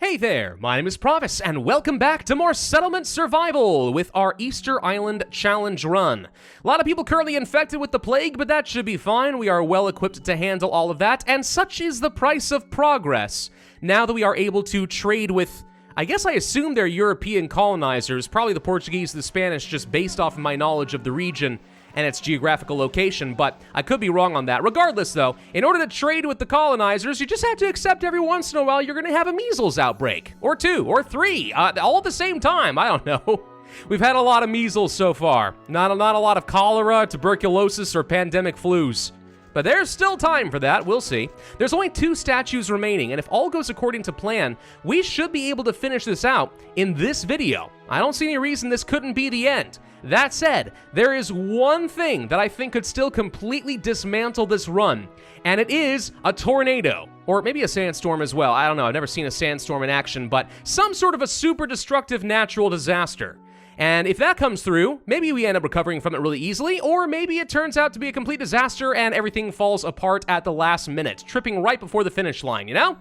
Hey there, my name is Pravus, and welcome back to more Settlement Survival with our Easter Island Challenge run. A lot of people currently infected with the plague, but that should be fine. We are well equipped to handle all of that, and such is the price of progress. Now that we are able to trade with, I assume they're European colonizers, probably the Portuguese, the Spanish, just based off of my knowledge of the region and its geographical location, but I could be wrong on that. Regardless, though, in order to trade with the colonizers, you just have to accept every once in a while you're going to have a measles outbreak, or 2, or 3, all at the same time. I don't know. We've had a lot of measles so far. Not a lot of cholera, tuberculosis, or pandemic flus. But there's still time for that, we'll see. There's only 2 statues remaining, and if all goes according to plan, we should be able to finish this out in this video. I don't see any reason this couldn't be the end. That said, there is one thing that I think could still completely dismantle this run, and it is a tornado. Or maybe a sandstorm as well. I don't know, I've never seen a sandstorm in action, but some sort of a super destructive natural disaster. And if that comes through, maybe we end up recovering from it really easily, or maybe it turns out to be a complete disaster and everything falls apart at the last minute, tripping right before the finish line, you know?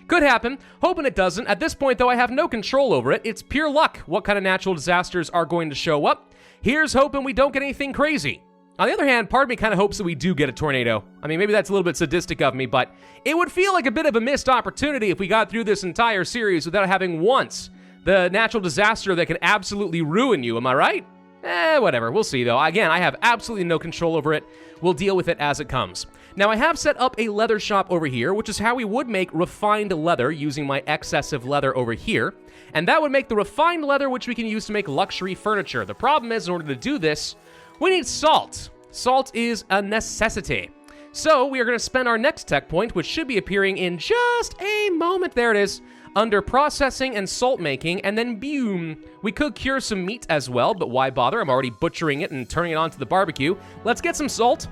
Could happen. Hoping it doesn't. At this point, though, I have no control over it. It's pure luck what kind of natural disasters are going to show up. Here's hoping we don't get anything crazy. On the other hand, part of me kind of hopes that we do get a tornado. I mean, maybe that's a little bit sadistic of me, but it would feel like a bit of a missed opportunity if we got through this entire series without having once the natural disaster that can absolutely ruin you, am I right? Whatever, we'll see though. Again, I have absolutely no control over it. We'll deal with it as it comes. Now, I have set up a leather shop over here, which is how we would make refined leather using my excessive leather over here. And that would make the refined leather which we can use to make luxury furniture. The problem is, in order to do this, we need salt. Salt is a necessity. So we are going to spend our next tech point, which should be appearing in just a moment. There it is. Under processing and salt making, and then boom. We could cure some meat as well, but why bother? I'm already butchering it and turning it onto the barbecue. Let's get some salt,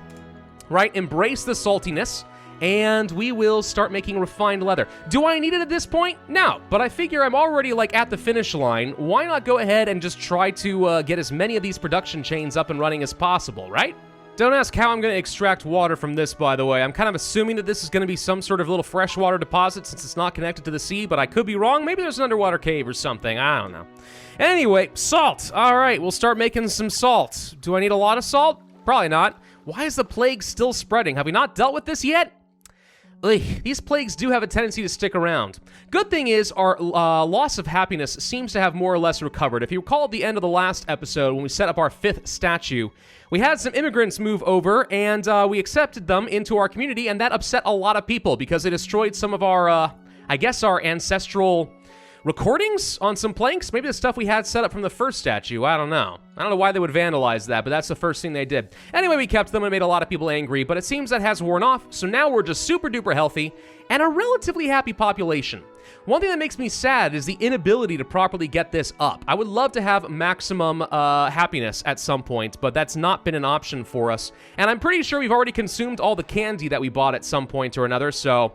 right? Embrace the saltiness, and we will start making refined leather. Do I need it at this point? No, but I figure I'm already at the finish line. Why not go ahead and just try to get as many of these production chains up and running as possible, right? Don't ask how I'm going to extract water from this, by the way. I'm kind of assuming that this is going to be some sort of little freshwater deposit since it's not connected to the sea, but I could be wrong. Maybe there's an underwater cave or something. I don't know. Anyway, salt. All right, we'll start making some salt. Do I need a lot of salt? Probably not. Why is the plague still spreading? Have we not dealt with this yet? Ugh, these plagues do have a tendency to stick around. Good thing is our loss of happiness seems to have more or less recovered. If you recall at the end of the last episode when we set up our 5th statue, we had some immigrants move over and we accepted them into our community, and that upset a lot of people because it destroyed some of our, our ancestral recordings on some planks. Maybe the stuff we had set up from the first statue. I don't know why they would vandalize that, but that's the first thing they did. Anyway, we kept them and made a lot of people angry, but it seems that has worn off, so now we're just super duper healthy and a relatively happy population. One thing that makes me sad is the inability to properly get this up. I would love to have maximum happiness at some point, but that's not been an option for us. And I'm pretty sure we've already consumed all the candy that we bought at some point or another, so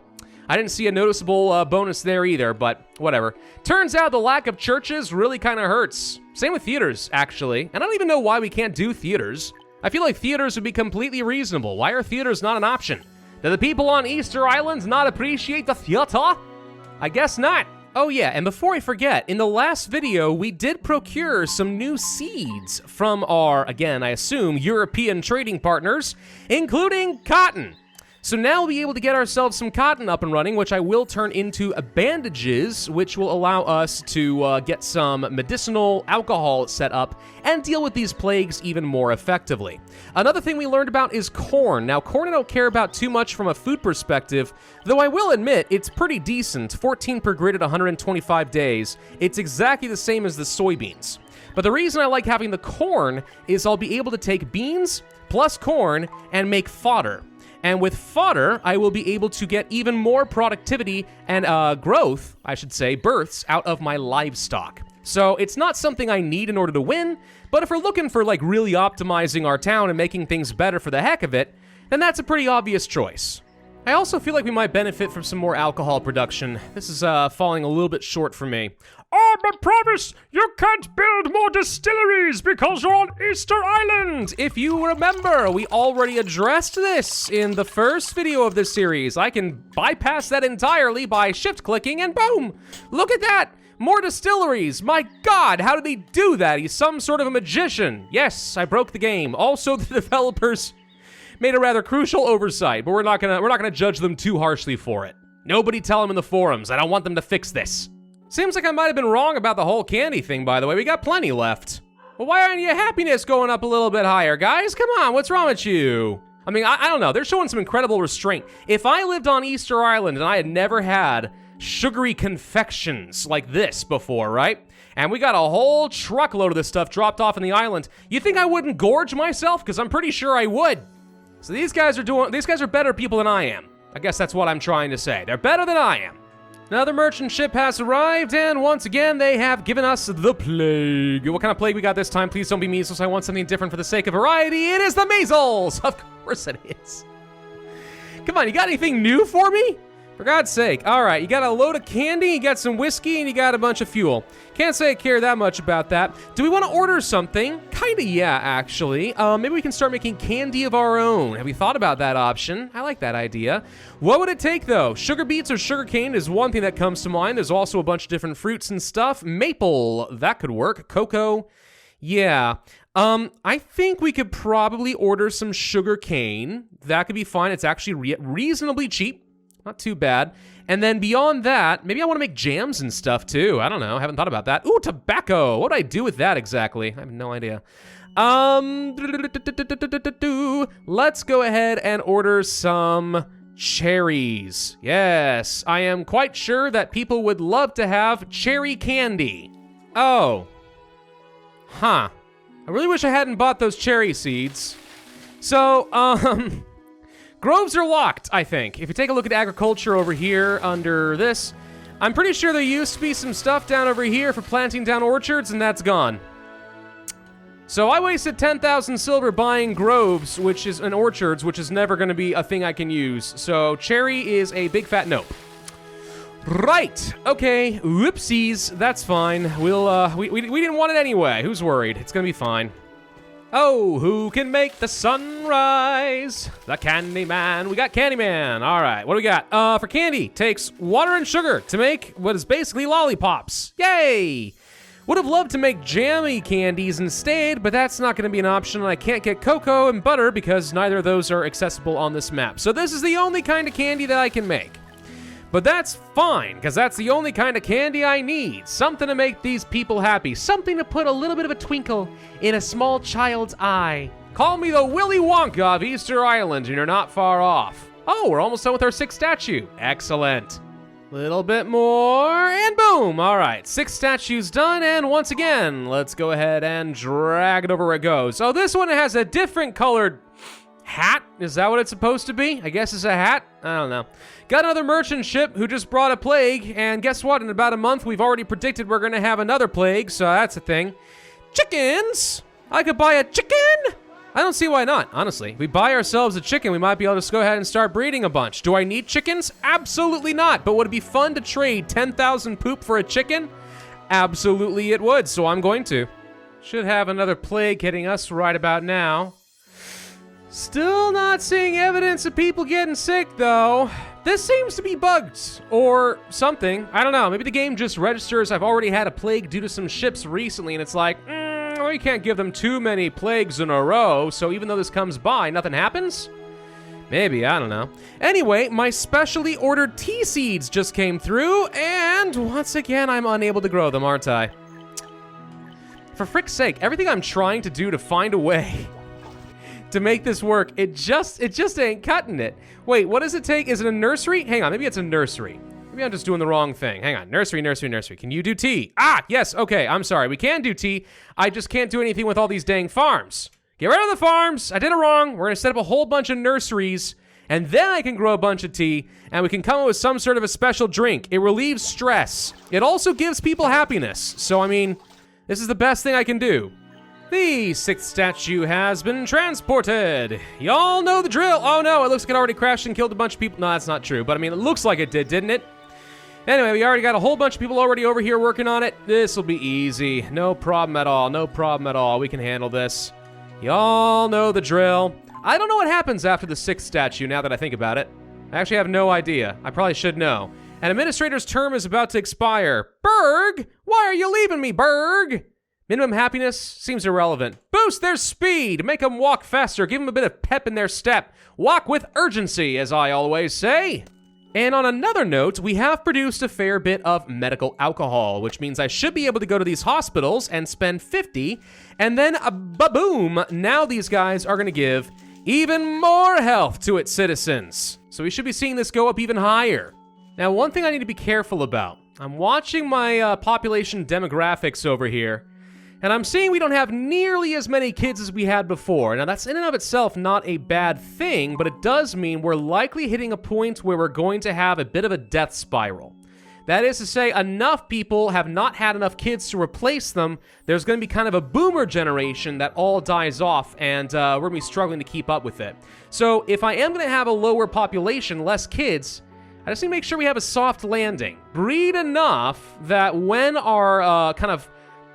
I didn't see a noticeable bonus there either, but whatever. Turns out the lack of churches really kind of hurts. Same with theaters, actually. And I don't even know why we can't do theaters. I feel like theaters would be completely reasonable. Why are theaters not an option? Do the people on Easter Island not appreciate the theater? I guess not. Oh yeah, and before I forget, in the last video, we did procure some new seeds from our, again, I assume, European trading partners, including cotton. So now we'll be able to get ourselves some cotton up and running, which I will turn into bandages, which will allow us to get some medicinal alcohol set up and deal with these plagues even more effectively. Another thing we learned about is corn. Now, corn I don't care about too much from a food perspective, though I will admit it's pretty decent. 14 per grid at 125 days. It's exactly the same as the soybeans. But the reason I like having the corn is I'll be able to take beans plus corn and make fodder. And with fodder, I will be able to get even more productivity and growth, I should say, births out of my livestock. So it's not something I need in order to win, but if we're looking for really optimizing our town and making things better for the heck of it, then that's a pretty obvious choice. I also feel like we might benefit from some more alcohol production. This is falling a little bit short for me. but Pravus, you can't build more distilleries because you're on Easter Island. If you remember, we already addressed this in the first video of this series. I can bypass that entirely by shift-clicking and boom, look at that. More distilleries! My God, how did he do that? He's some sort of a magician. Yes, I broke the game. Also, the developers made a rather crucial oversight, but we're not gonna judge them too harshly for it. Nobody tell them in the forums. I don't want them to fix this. Seems like I might have been wrong about the whole candy thing, by the way. We got plenty left. Well, why aren't your happiness going up a little bit higher, guys? Come on, what's wrong with you? I mean, I don't know. They're showing some incredible restraint. If I lived on Easter Island and I had never had sugary confections like this before, right? And we got a whole truckload of this stuff dropped off in the island. You think I wouldn't gorge myself? Because I'm pretty sure I would. So these guys are better people than I am. I guess that's what I'm trying to say. They're better than I am. Another merchant ship has arrived, and once again, they have given us the plague. What kind of plague we got this time? Please don't be measles. I want something different for the sake of variety. It is the measles! Of course it is. Come on, you got anything new for me? For God's sake. All right, you got a load of candy, you got some whiskey, and you got a bunch of fuel. Can't say I care that much about that. Do we want to order something? Kinda, yeah, actually. Maybe we can start making candy of our own. Have we thought about that option? I like that idea. What would it take, though? Sugar beets or sugar cane is one thing that comes to mind. There's also a bunch of different fruits and stuff. Maple, that could work. Cocoa, yeah. I think we could probably order some sugar cane. That could be fine. It's actually reasonably cheap. Not too bad. And then beyond that, maybe I want to make jams and stuff too. I don't know. I haven't thought about that. Ooh, tobacco. What do I do with that exactly? I have no idea. Let's go ahead and order some cherries. Yes, I am quite sure that people would love to have cherry candy. Oh. Huh. I really wish I hadn't bought those cherry seeds. So, groves are locked, I think. If you take a look at agriculture over here under this, I'm pretty sure there used to be some stuff down over here for planting down orchards, and that's gone. So I wasted 10,000 silver buying groves, and orchards, which is never going to be a thing I can use. So cherry is a big fat nope. Right. Okay. Whoopsies. That's fine. We didn't want it anyway. Who's worried? It's going to be fine. Oh, who can make the sunrise? The Candyman. We got Candyman. All right, what do we got? For candy, takes water and sugar to make what is basically lollipops. Yay! Would have loved to make jammy candies instead, but that's not going to be an option, and I can't get cocoa and butter because neither of those are accessible on this map. So this is the only kind of candy that I can make. But that's fine, because that's the only kind of candy I need. Something to make these people happy. Something to put a little bit of a twinkle in a small child's eye. Call me the Willy Wonka of Easter Island, and you're not far off. Oh, we're almost done with our 6th statue. Excellent. Little bit more, and boom. All right, 6 statues done, and once again, let's go ahead and drag it over where it goes. Oh, this one has a different colored hat? Is that what it's supposed to be? I guess it's a hat? I don't know. Got another merchant ship who just brought a plague, and guess what? In about a month, we've already predicted we're gonna have another plague, so that's a thing. Chickens? I could buy a chicken? I don't see why not, honestly. If we buy ourselves a chicken, we might be able to just go ahead and start breeding a bunch. Do I need chickens? Absolutely not, but would it be fun to trade 10,000 poop for a chicken? Absolutely it would, so I'm going to. Should have another plague hitting us right about now. Still not seeing evidence of people getting sick, though. This seems to be bugged, or something. I don't know, maybe the game just registers I've already had a plague due to some ships recently, and it's like, we can't give them too many plagues in a row, so even though this comes by, nothing happens? Maybe, I don't know. Anyway, my specially ordered tea seeds just came through, and once again, I'm unable to grow them, aren't I? For frick's sake, everything I'm trying to do to find a way to make this work, it just ain't cutting it. Wait, what does it take? Is it a nursery? Hang on, maybe it's a nursery. Maybe I'm just doing the wrong thing. Hang on, nursery. Can you do tea? Ah, yes, okay, I'm sorry. We can do tea. I just can't do anything with all these dang farms. Get rid of the farms. I did it wrong. We're gonna set up a whole bunch of nurseries, and then I can grow a bunch of tea, and we can come up with some sort of a special drink. It relieves stress. It also gives people happiness. So, I mean, this is the best thing I can do. The 6th statue has been transported. Y'all know the drill. Oh no, it looks like it already crashed and killed a bunch of people. No, that's not true, but I mean, it looks like it did, didn't it? Anyway, we already got a whole bunch of people already over here working on it. This will be easy. No problem at all. No problem at all. We can handle this. Y'all know the drill. I don't know what happens after the 6th statue now that I think about it. I actually have no idea. I probably should know. An administrator's term is about to expire. Berg! Why are you leaving me, Berg? Minimum happiness seems irrelevant. Boost their speed! Make them walk faster. Give them a bit of pep in their step. Walk with urgency, as I always say. And on another note, we have produced a fair bit of medical alcohol, which means I should be able to go to these hospitals and spend 50, and then ba-boom, now these guys are gonna give even more health to its citizens. So we should be seeing this go up even higher. Now, one thing I need to be careful about, I'm watching my population demographics over here, and I'm seeing we don't have nearly as many kids as we had before. Now, that's in and of itself not a bad thing, but it does mean we're likely hitting a point where we're going to have a bit of a death spiral. That is to say, enough people have not had enough kids to replace them. There's going to be kind of a boomer generation that all dies off, and we're going to be struggling to keep up with it. So if I am going to have a lower population, less kids, I just need to make sure we have a soft landing. Breed enough that when our kind of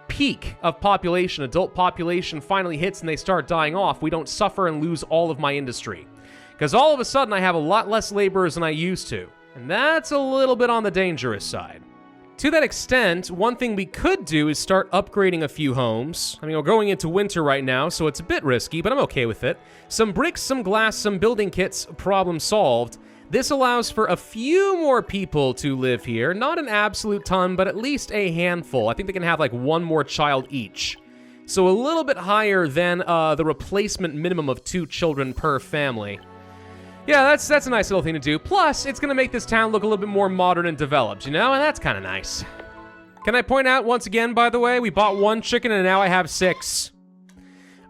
peak of population, adult population, finally hits and they start dying off, we don't suffer and lose all of my industry. Because all of a sudden I have a lot less laborers than I used to. And that's a little bit on the dangerous side. To that extent, one thing we could do is start upgrading a few homes. I mean, we're going into winter right now, so it's a bit risky, but I'm okay with it. Some bricks, some glass, some building kits, problem solved. This allows for a few more people to live here. Not an absolute ton, but at least a handful. I think they can have like one more child each. So a little bit higher than the replacement minimum of 2 children per family. Yeah, that's a nice little thing to do. Plus, it's going to make this town look a little bit more modern and developed, you know? And that's kind of nice. Can I point out once again, by the way, we bought 1 chicken and now I have 6.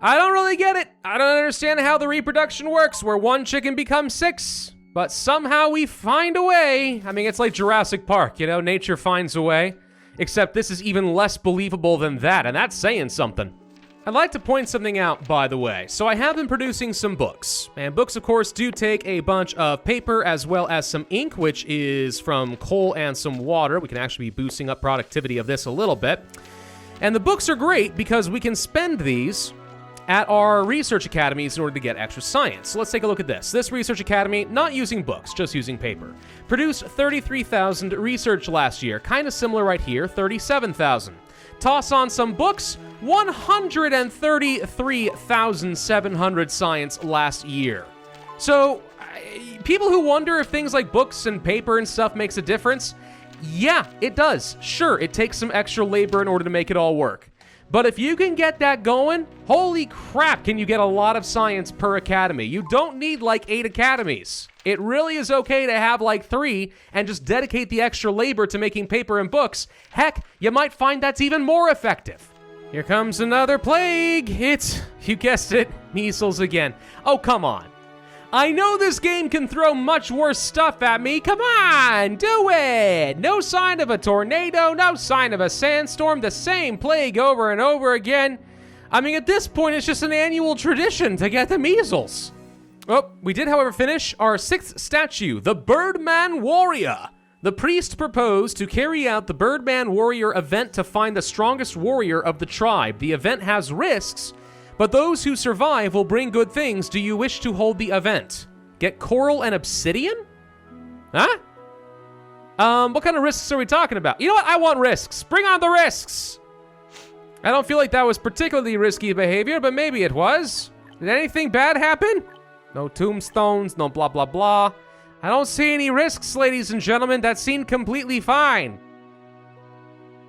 I don't really get it. I don't understand how the reproduction works where 1 chicken becomes 6. But somehow we find a way. I mean, it's like Jurassic Park, you know? Nature finds a way. Except this is even less believable than that, and that's saying something. I'd like to point something out, by the way. So I have been producing some books. And books, of course, do take a bunch of paper as well as some ink, which is from coal and some water. We can actually be boosting up productivity of this a little bit. And the books are great because we can spend these at our research academies in order to get extra science. So let's take a look at this. This research academy, not using books, just using paper, produced 33,000 research last year. Kind of similar right here, 37,000. Toss on some books, 133,700 science last year. So, people who wonder if things like books and paper and stuff makes a difference, yeah, it does. Sure, it takes some extra labor in order to make it all work. But if you can get that going, holy crap, can you get a lot of science per academy. You don't need like 8 academies. It really is okay to have like 3 and just dedicate the extra labor to making paper and books. Heck, you might find that's even more effective. Here comes another plague. It's, you guessed it, measles again. Oh, come on. I know this game can throw much worse stuff at me. Come on, do it. No sign of a tornado, no sign of a sandstorm, the same plague over and over again. I mean, at this point, it's just an annual tradition to get the measles. Oh, we did, however, finish our 6th statue, the Birdman Warrior. The priest proposed to carry out the Birdman Warrior event to find the strongest warrior of the tribe. The event has risks, but those who survive will bring good things. Do you wish to hold the event? Get coral and obsidian? Huh? What kind of risks are we talking about? You know what? I want risks. Bring on the risks. I don't feel like that was particularly risky behavior, but maybe it was. Did anything bad happen? No tombstones, no blah, blah, blah. I don't see any risks, ladies and gentlemen. That seemed completely fine.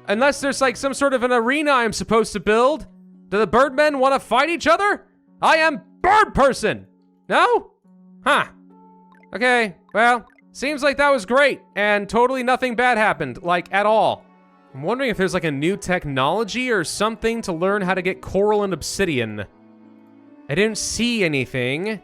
Unless there's like some sort of an arena I'm supposed to build. Do the birdmen want to fight each other? I am bird person. No? Huh. Okay, well, seems like that was great, and totally nothing bad happened, like, at all. I'm wondering if there's like a new technology or something to learn how to get coral and obsidian. I didn't see anything.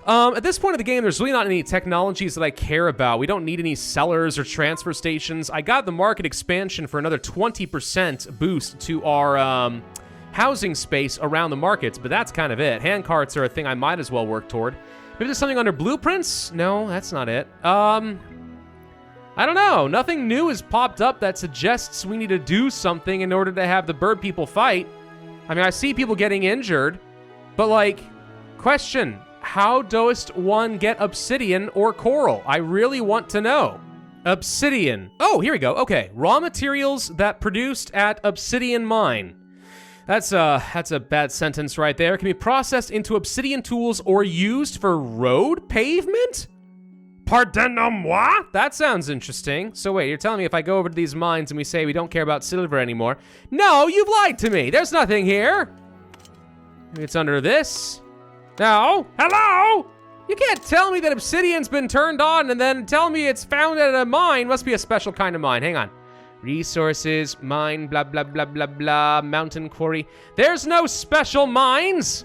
At this point of the game, there's really not any technologies that I care about. We don't need any sellers or transfer stations. I got the market expansion for another 20% boost to our housing space around the markets, but that's kind of it. Hand carts are a thing I might as well work toward. Maybe there's something under blueprints? No, that's not it. I don't know. Nothing new has popped up that suggests we need to do something in order to have the bird people fight. I mean, I see people getting injured, but like, question, how does one get obsidian or coral? I really want to know. Obsidian. Oh, here we go. Okay, raw materials that produced at obsidian mine. That's a bad sentence right there. Can be processed into obsidian tools or used for road pavement? Pardonnez-moi? That sounds interesting. So wait, you're telling me if I go over to these mines and we say we don't care about silver anymore? No, you've lied to me. There's nothing here. Maybe it's under this. No. Hello? You can't tell me that obsidian's been turned on and then tell me it's found at a mine. Must be a special kind of mine. Hang on. Resources, mine, blah, blah, blah, blah, blah, mountain quarry. There's no special mines.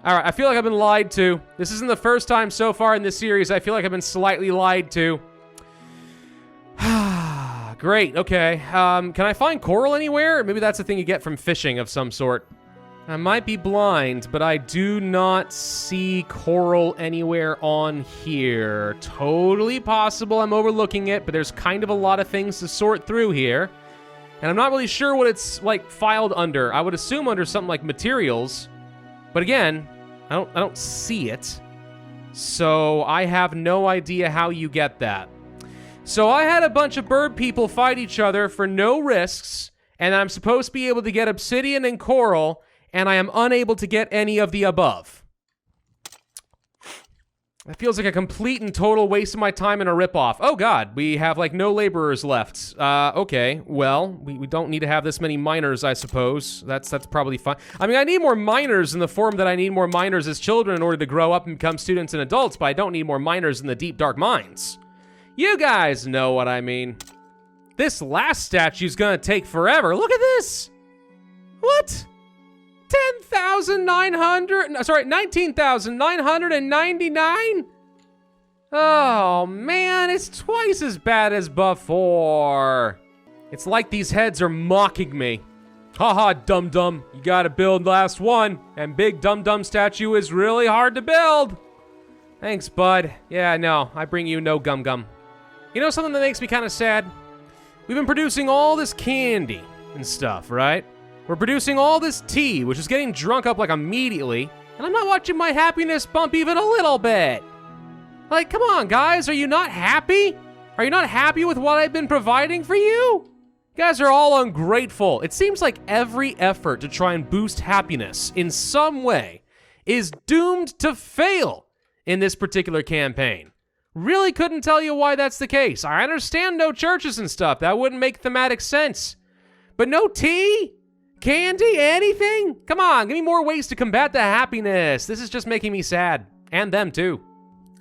All right, I feel like I've been lied to. This isn't the first time so far in this series. I feel like I've been slightly lied to. Great, okay. Can I find coral anywhere? Maybe that's a thing you get from fishing of some sort. I might be blind, but I do not see coral anywhere on here. Totally possible I'm overlooking it, but there's kind of a lot of things to sort through here. And I'm not really sure what it's, like, filed under. I would assume under something like materials. But again, I don't see it. So I have no idea how you get that. So I had a bunch of bird people fight each other for no risks, and I'm supposed to be able to get obsidian and coral, and I am unable to get any of the above. That feels like a complete and total waste of my time and a ripoff. Oh god, we have like no laborers left. Okay, well, we don't need to have this many miners, I suppose. That's probably fine. I mean, I need more miners in the form that I need more miners as children in order to grow up and become students and adults, but I don't need more miners in the deep, dark mines. You guys know what I mean. This last statue's gonna take forever. Look at this! What? 19,999? Oh man, it's twice as bad as before. It's like these heads are mocking me. Haha, dum-dum, you gotta build last one, and big dum-dum statue is really hard to build. Thanks, bud. Yeah, no, I bring you no gum-gum. You know something that makes me kind of sad? We've been producing all this candy and stuff, right? We're producing all this tea, which is getting drunk up like immediately, and I'm not watching my happiness bump even a little bit. Like, come on, guys, are you not happy? Are you not happy with what I've been providing for you? You guys are all ungrateful. It seems like every effort to try and boost happiness in some way is doomed to fail in this particular campaign. Really couldn't tell you why that's the case. I understand no churches and stuff. That wouldn't make thematic sense. But no tea? Candy? Anything? Come on, give me more ways to combat the happiness. This is just making me sad. And them too.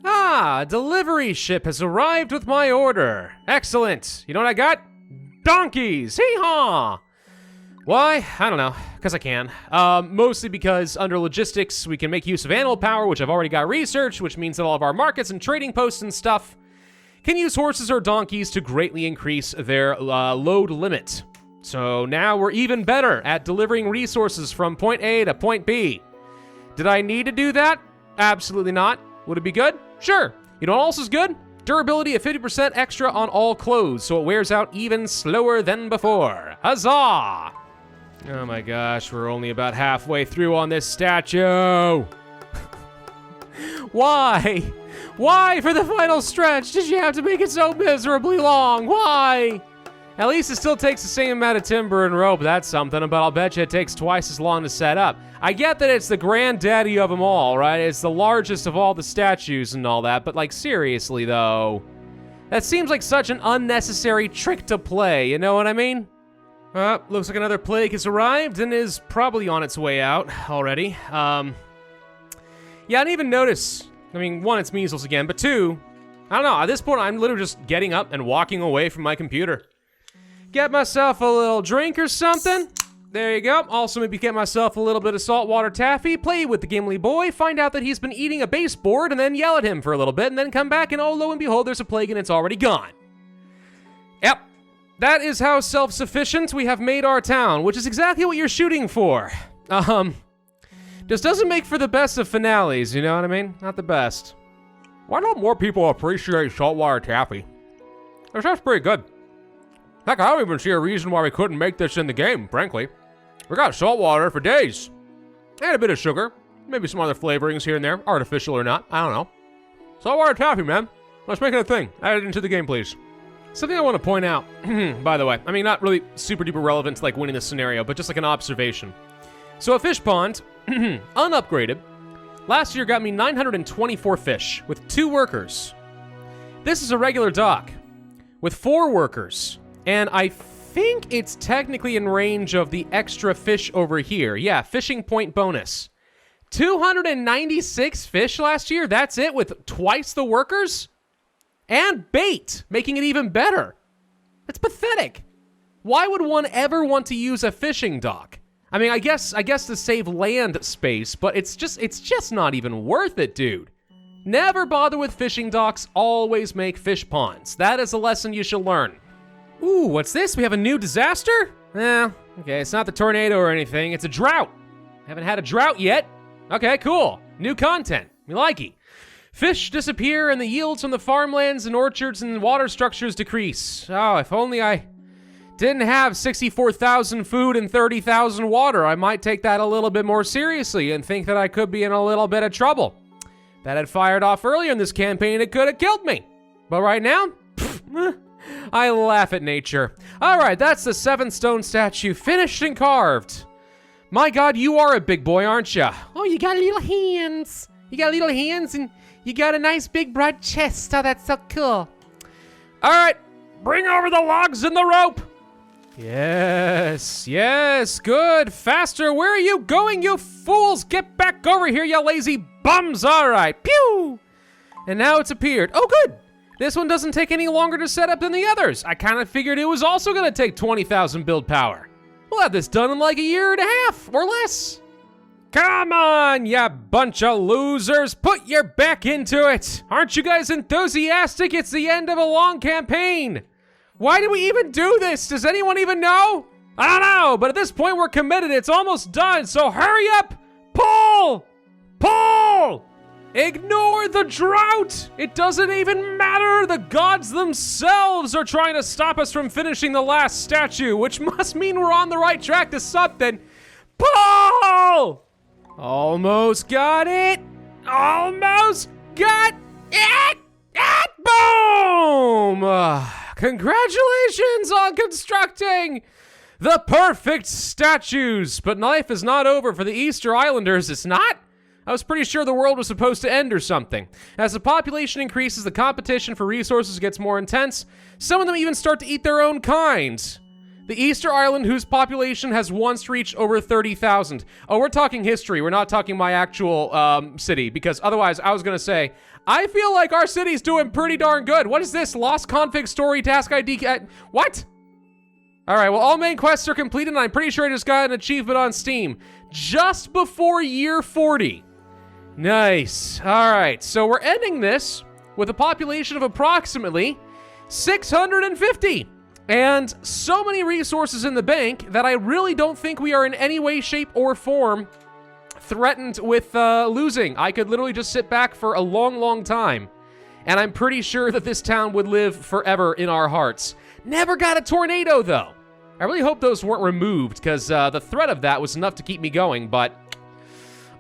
Ah, a delivery ship has arrived with my order. Excellent. You know what I got? Donkeys. Hee-haw. Why? I don't know. Because I can. Mostly because under logistics, we can make use of animal power, which I've already got researched, which means that all of our markets and trading posts and stuff can use horses or donkeys to greatly increase their load limit. So now we're even better at delivering resources from point A to point B. Did I need to do that? Absolutely not. Would it be good? Sure. You know what else is good? Durability of 50% extra on all clothes, so it wears out even slower than before. Huzzah! Oh my gosh, we're only about halfway through on this statue. Why? Why for the final stretch did you have to make it so miserably long? Why? At least it still takes the same amount of timber and rope, that's something, but I'll bet you it takes twice as long to set up. I get that it's the granddaddy of them all, right? It's the largest of all the statues and all that, but like seriously though, that seems like such an unnecessary trick to play, you know what I mean? Looks like another plague has arrived and is probably on its way out already. Yeah, I didn't even notice. I mean, one, it's measles again, but two, I don't know, at this point I'm literally just getting up and walking away from my computer. Get myself a little drink or something. There you go. Also maybe get myself a little bit of saltwater taffy, play with the Gimli boy, find out that he's been eating a baseboard, and then yell at him for a little bit, and then come back and oh, lo and behold, there's a plague and it's already gone. Yep. That is how self-sufficient we have made our town, which is exactly what you're shooting for. Just doesn't make for the best of finales, you know what I mean? Not the best. Why don't more people appreciate saltwater taffy? This stuff's pretty good. Heck, I don't even see a reason why we couldn't make this in the game, frankly. We got saltwater for days. And a bit of sugar. Maybe some other flavorings here and there, artificial or not, I don't know. Saltwater taffy, man. Let's make it a thing. Add it into the game, please. Something I want to point out, by the way, I mean, not really super duper relevant to like winning this scenario, but just like an observation. So a fish pond, unupgraded, last year got me 924 fish with 2 workers. This is a regular dock with 4 workers, and I think it's technically in range of the extra fish over here. Yeah, fishing point bonus. 296 fish last year, that's it, with twice the workers? And bait, making it even better. It's pathetic. Why would one ever want to use a fishing dock? I mean, I guess to save land space, but it's just not even worth it, dude. Never bother with fishing docks, always make fish ponds. That is a lesson you should learn. Ooh, what's this? We have a new disaster? Okay, it's not the tornado or anything, it's a drought. Haven't had a drought yet. Okay, cool. New content. We like it. Fish disappear and the yields from the farmlands and orchards and water structures decrease. Oh, if only I didn't have 64,000 food and 30,000 water, I might take that a little bit more seriously and think that I could be in a little bit of trouble. If that had fired off earlier in this campaign, it could have killed me. But right now, I laugh at nature. All right, that's the 7-stone statue finished and carved. My God, you are a big boy, aren't you? Oh, you got little hands. You got little hands and you got a nice big broad chest. Oh, that's so cool. All right, bring over the logs and the rope. Yes, good. Faster, where are you going, you fools? Get back over here, you lazy bums. All right, pew. And now it's appeared. Oh, good. This one doesn't take any longer to set up than the others. I kind of figured it was also gonna take 20,000 build power. We'll have this done in like a year and a half or less. Come on, you bunch of losers. Put your back into it. Aren't you guys enthusiastic? It's the end of a long campaign. Why do we even do this? Does anyone even know? I don't know, but at this point we're committed. It's almost done, so hurry up. Pull! Pull! Ignore the drought! It doesn't even matter! The gods themselves are trying to stop us from finishing the last statue, which must mean we're on the right track to something. Pull! Almost got it! Almost got it! Boom! Congratulations on constructing the perfect statues! But life is not over for the Easter Islanders, it's not? I was pretty sure the world was supposed to end or something. As the population increases, the competition for resources gets more intense. Some of them even start to eat their own kind. The Easter Island, whose population has once reached over 30,000. Oh, we're talking history. We're not talking my actual city, because otherwise I was going to say, I feel like our city's doing pretty darn good. What is this? Lost config story task ID? What? All right, well, all main quests are completed, and I'm pretty sure I just got an achievement on Steam. Just before year 40. Nice. All right, so we're ending this with a population of approximately 650. And so many resources in the bank that I really don't think we are in any way, shape, or form threatened with losing. I could literally just sit back for a long, long time. And I'm pretty sure that this town would live forever in our hearts. Never got a tornado, though. I really hope those weren't removed, because the threat of that was enough to keep me going, but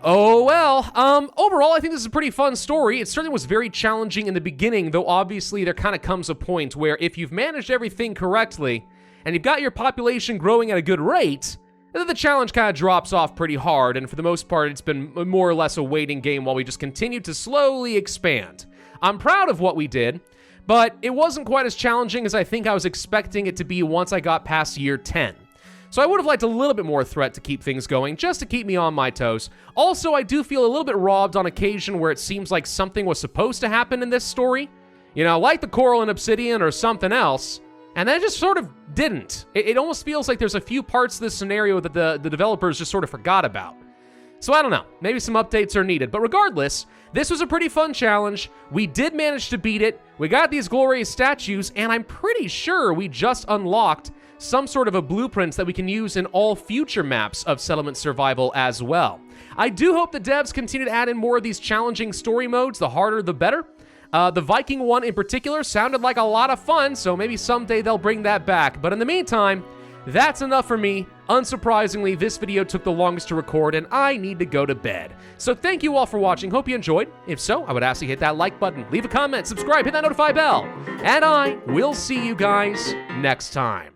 oh well. Overall, I think this is a pretty fun story. It certainly was very challenging in the beginning, though obviously there kind of comes a point where if you've managed everything correctly, and you've got your population growing at a good rate, then the challenge kind of drops off pretty hard, and for the most part, it's been more or less a waiting game while we just continue to slowly expand. I'm proud of what we did, but it wasn't quite as challenging as I think I was expecting it to be once I got past year 10. So I would have liked a little bit more threat to keep things going, just to keep me on my toes. Also, I do feel a little bit robbed on occasion where it seems like something was supposed to happen in this story. You know, like the coral and obsidian or something else, and then it just sort of didn't. It almost feels like there's a few parts of this scenario that the developers just sort of forgot about. So I don't know, maybe some updates are needed, but regardless, this was a pretty fun challenge. We did manage to beat it, we got these glorious statues, and I'm pretty sure we just unlocked some sort of a blueprint that we can use in all future maps of Settlement Survival as well. I do hope the devs continue to add in more of these challenging story modes, the harder the better. The Viking one in particular sounded like a lot of fun, so maybe someday they'll bring that back. But in the meantime, that's enough for me. Unsurprisingly, this video took the longest to record, and I need to go to bed. So thank you all for watching. Hope you enjoyed. If so, I would ask you to hit that like button, leave a comment, subscribe, hit that notify bell, and I will see you guys next time.